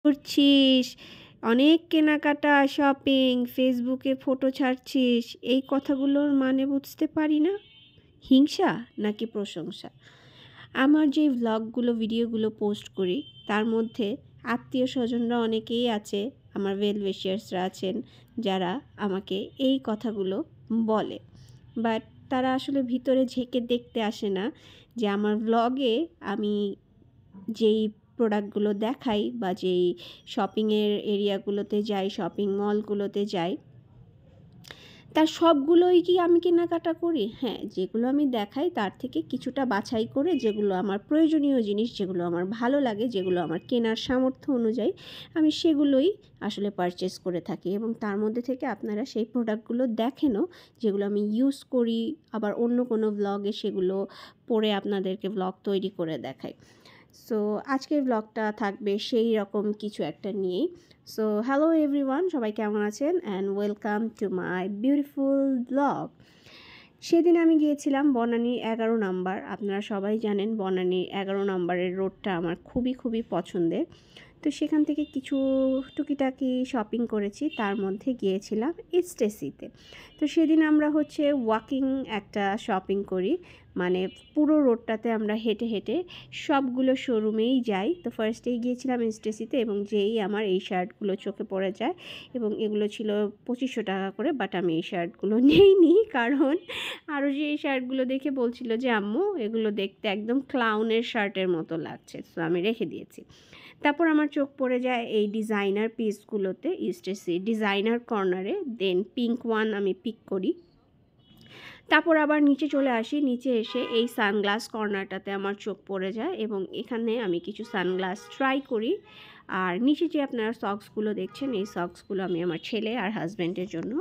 করছিস, অনেক কেনাকাটা, শপিং, ফেসবুকে ফটো ছাড়ছিস, এই কথাগুলোর মানে বুঝতে পারি না। হিংসা নাকি প্রশংসা? আমার যে ভ্লগগুলো, ভিডিওগুলো পোস্ট করি, তার মধ্যে আত্মীয়-স্বজনরা অনেকেই আছে, আমার ওয়েল উইশার্সরা আছেন, যারা আমাকে এই কথাগুলো বলে। বাট তারা আসলে ভিতরে ঝেঁকে দেখতে আসে না যে আমার ভ্লগে আমি যেই প্রোডাক্টগুলো দেখাই বা যেই শপিংয়ের এরিয়াগুলোতে যাই, শপিং মলগুলোতে যাই, তার সবগুলোই কি আমি কেনাকাটা করি? হ্যাঁ, যেগুলো আমি দেখাই তার থেকে কিছুটা বাছাই করে যেগুলো আমার প্রয়োজনীয় জিনিস, যেগুলো আমার ভালো লাগে, যেগুলো আমার কেনার সামর্থ্য অনুযায়ী আমি সেগুলোই আসলে পারচেস করে থাকি এবং তার মধ্যে থেকে আপনারা সেই প্রোডাক্টগুলো দেখেনও, যেগুলো আমি ইউজ করি, আবার অন্য কোনো ভ্লগে সেগুলো পরে আপনাদেরকে ভ্লগ তৈরি করে দেখাই। সো আজকের ব্লগটা থাকবে সেই রকম কিছু একটা নিয়েই। সো হ্যালো এভরিওয়ান, সবাই কেমন আছেন and welcome to my beautiful blog. সেদিন আমি গিয়েছিলাম বনানী 11 নাম্বার। আপনারা সবাই জানেন বনানী 11 নাম্বারের রোডটা আমার খুবই পছন্দের। তো সেখান থেকে কিছু টুকিটাকি শপিং করেছি, তার মধ্যে গিয়েছিলাম স্টেসিতে। তো সেদিন আমরা ওয়াকিং একটা শপিং করি, মানে পুরো রোডটাতে আমরা হেঁটে হেঁটে সবগুলো শোরুমেই যাই। তো ফার্স্টেই গিয়েছিলাম স্টেসিতে এবং যেই আমার এই শার্টগুলো চোখে পড়ে যায় এবং এগুলো ছিল 2500 টাকা করে, বাট আমি এই শার্টগুলো নেইনি, কারণ আরও যে এই শার্টগুলো দেখে বলছিল যে আম্মু এগুলো দেখতে একদম ক্লাউনের শার্টের মতো লাগছে, তো আমি রেখে দিয়েছি। তারপর আমার চোখ পড়ে যায় এই ডিজাইনার পিসগুলোতে, স্টেসি ডিজাইনার কর্নারে, দেন পিঙ্ক ওয়ান আমি পিক করি। তারপর আবার নিচে চলে আসি, নিচে এসে এই সানগ্লাস কর্নারটাতে আমার চোখ পড়ে যায় এবং এখানে আমি কিছু সানগ্লাস ট্রাই করি। আর নিচে যে আপনারা সক্সগুলো দেখছেন, এই সক্সগুলো আমি আমার ছেলে আর হাজব্যান্ডের জন্য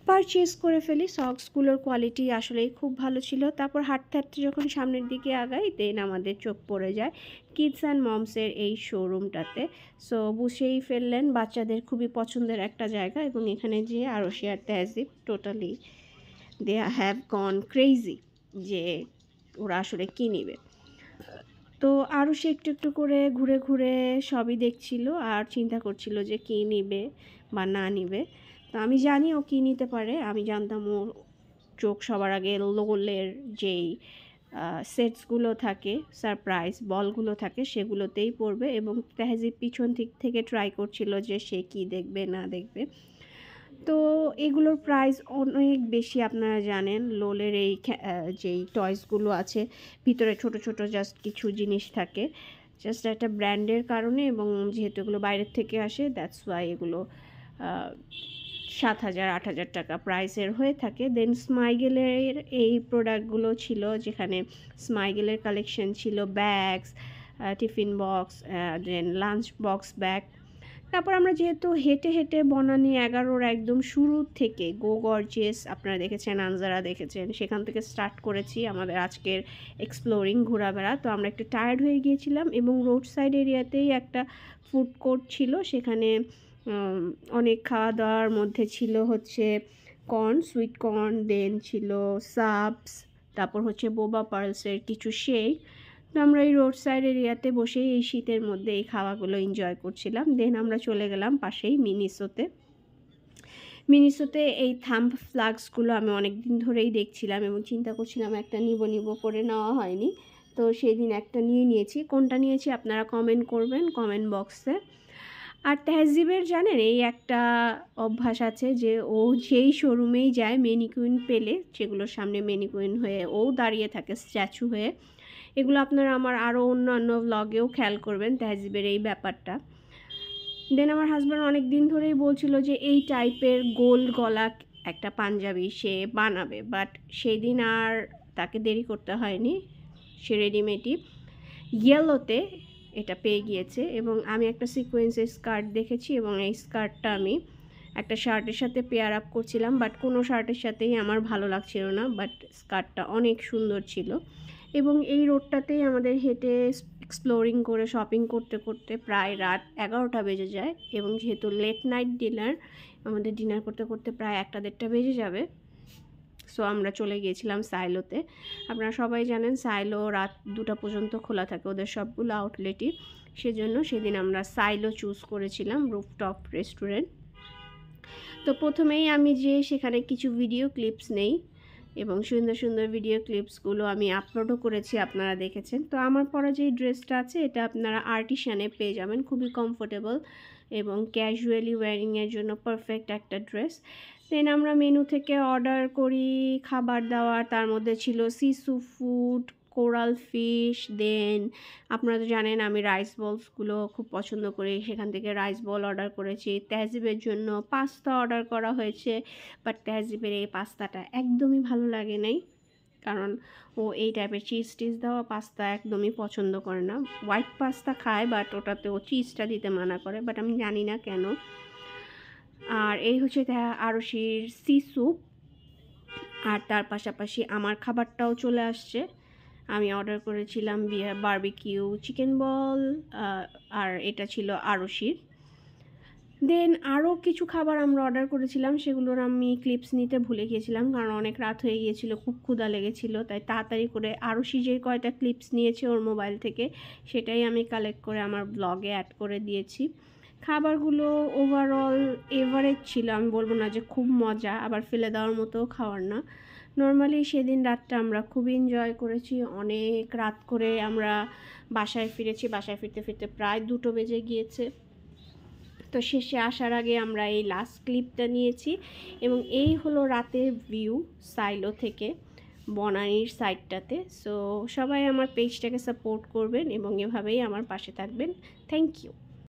পারচেস করে ফেলি। সক্সগুলোর কোয়ালিটি আসলেই খুব ভালো ছিল। তারপর হাঁটতে হাঁটতে যখন সামনের দিকে আগাই, দেন আমাদের চোখ পড়ে যায় কিডস অ্যান্ড মমসের এই শোরুমটাতে। সো বুঝেই ফেললেন বাচ্চাদের খুবই পছন্দের একটা জায়গা এবং এখানে যেয়ে আরও শেয়ার তেহজিব totally they have gone crazy যে ওরা আসলে কী নিবে। তো আরও সে একটু একটু করে ঘুরে ঘুরে সবই দেখছিল আর চিন্তা করছিল যে কী নিবে বা না নিবে। তো আমি জানি ও কী নিতে পারে, আমি জানতাম ও চোখ সবার আগে লোলের যেই সেটসগুলো থাকে, সারপ্রাইজ বলগুলো থাকে, সেগুলোতেই পড়বে এবং তেহজিব পিছন দিক থেকে ট্রাই করছিল যে সে কী দেখবে না দেখবে। তো এগুলোর প্রাইস অনেক বেশি, আপনারা জানেন লোলের এই যেই টয়সগুলো আছে ভিতরে ছোট ছোট জাস্ট কিছু জিনিস থাকে, জাস্ট একটা ব্র্যান্ডের কারণে এবং যেহেতু এগুলো বাইরের থেকে আসে, দ্যাটস ওয়াই এগুলো 7,000-8,000 টাকা প্রাইসের হয়ে থাকে। দেন স্মাইগেলের এই প্রোডাক্টগুলো ছিল, যেখানে স্মাইগেলের কালেকশন ছিল ব্যাগস, টিফিন বক্স, দেন লাঞ্চ বক্স ব্যাগ। তারপর আমরা যেহেতু হেঁটে হেঁটে বনানী 11-র একদম শুরু থেকে গো গর্জিয়াস আপনারা দেখেছেন, আনজারা দেখেছেন, সেখান থেকে স্টার্ট করেছি আমাদের আজকের এক্সপ্লোরিং ঘোরাফেরা। তো আমরা একটু টায়ার্ড হয়ে গিয়েছিলাম এবং রোড সাইড এরিয়াতেই একটা ফুড কোর্ট ছিল, সেখানে অনেক খাওয়া দাওয়ার মধ্যে ছিল কর্ন, সুইট কর্ন, দেন ছিল সাবস, তারপর বোবা পার্লসের কিছু শেক। তো আমরা এই রোড সাইড এরিয়াতে বসেই এই শীতের মধ্যে এই খাওয়াগুলো এনজয় করছিলাম। দেন আমরা চলে গেলাম পাশেই মিনিসোতে এই থাম্ব ফ্লাস্কগুলো আমি অনেক দিন ধরেই দেখছিলাম এবং চিন্তা করছিলাম একটা নিব করে নেওয়া হয়নি। তো সেদিন একটা নিয়েছি। কোনটা নিয়েছি আপনারা কমেন্ট করবেন কমেন্ট বক্সে। আর তেহজিবের জানেন এই একটা অভ্যাস আছে যে ও যেই শোরুমেই যায় মেনিকুইন পেলে, যেগুলোর সামনে মেনিকুইন হয়ে ও দাঁড়িয়ে থাকে স্ট্যাচু হয়ে, এগুলো আপনারা আমার আরও অন্যান্য ভ্লগেও খেয়াল করবেন তেহজিবের এই ব্যাপারটা। দেন আমার হাজব্যান্ড অনেক দিন ধরেই বলছিল যে এই টাইপের গোল গলা একটা পাঞ্জাবি সে বানাবে, বাট সেই দিন আর তাকে দেরি করতে হয়নি, সে রেডিমেডই ইয়েলোতে এটা পেয়ে গিয়েছে এবং আমি একটা সিকোয়েন্সের স্কার্ট দেখেছি এবং এই স্কার্টটা আমি একটা শার্টের সাথে পেয়ার আপ করছিলাম, বাট কোনো শার্টের সাথেই আমার ভালো লাগছিল না, বাট স্কার্টটা অনেক সুন্দর ছিল। এবং এই রোডটাতেই আমাদের হেঁটে এক্সপ্লোরিং করে শপিং করতে করতে প্রায় রাত 11টা বেজে যায় এবং যেহেতু লেট নাইট ডিনার, আমাদের ডিনার করতে করতে প্রায় 1-1:30 বেজে যাবে। সো আমরা চলে গিয়েছিলাম সাইলোতে। আপনারা সবাই জানেন সাইলো রাত 2টা পর্যন্ত খোলা থাকে, ওদের সবগুলো আউটলেটই। সেজন্য সেদিন আমরা সাইলো চুজ করেছিলাম, রুফটপ রেস্টুরেন্ট। তো প্রথমেই আমি সেখানে কিছু ভিডিও ক্লিপস নেই এবং সুন্দর সুন্দর ভিডিও ক্লিপসগুলো আমি আপলোডও করেছি, আপনারা দেখেছেন। তো আমার পরা যে ড্রেসটা আছে এটা আপনারা আর্টিশানে পেয়ে যাবেন, খুবই কমফোর্টেবল এবং ক্যাজুয়ালি ওয়্যারিংয়ের জন্য পারফেক্ট একটা ড্রেস। দেন আমরা মেনু থেকে অর্ডার করি খাবার দাবার, তার মধ্যে ছিল সিসু ফুড, কোরাল ফিশ। দেন আপনারা তো জানেন আমি রাইস বলসগুলো খুব পছন্দ করি, সেখান থেকে রাইস বল অর্ডার করেছি। তেহজিবের জন্য পাস্তা অর্ডার করা হয়েছে, বাট তেহজিবের এই পাস্তাটা একদমই ভালো লাগে নাই, কারণ ও এই টাইপের চিজ টিজ দেওয়া পাস্তা একদমই পছন্দ করে না। হোয়াইট পাস্তা খায়, বাট ওটাতে ও চিজটা দিতে মানা করে, বাট আমি জানি না কেন। আর এই হচ্ছে আরশির সি স্যুপ। আর তার পাশাপাশি আমার খাবারটাও চলে আসছে, আমি অর্ডার করেছিলাম বারবিকিউ চিকেন বল, আর এটা ছিল আরশির। দেন আরও কিছু খাবার আমরা অর্ডার করেছিলাম, সেগুলোর আমি ক্লিপস নিতে ভুলে গিয়েছিলাম, কারণ অনেক রাত হয়ে গিয়েছিল, খুব ক্ষুধা লেগেছিলো, তাই তাড়াতাড়ি করে আরশি যে কয়টা ক্লিপস নিয়েছে ওর মোবাইল থেকে সেটাই আমি কালেক্ট করে আমার ব্লগে অ্যাড করে দিয়েছি। খাবারগুলো ওভারঅল এভারেজ ছিল, আমি বলবো না যে খুব মজা, আবার ফেলে দেওয়ার মতোও খাওয়ার না। নর্মালি সেদিন রাতটা আমরা খুবই এনজয় করেছি, অনেক রাত করে আমরা বাসায় ফিরেছি, বাসায় ফিরতে ফিরতে প্রায় 2টো বেজে গিয়েছে। তো শেষে আসার আগে আমরা এই লাস্ট ক্লিপটা নিয়েছি এবং এই হলো রাতের ভিউ সাইলো থেকে বনানীর সাইডটাতে। সো সবাই আমার পেজটাকে সাপোর্ট করবেন এবং এভাবেই আমার পাশে থাকবেন। Thank you.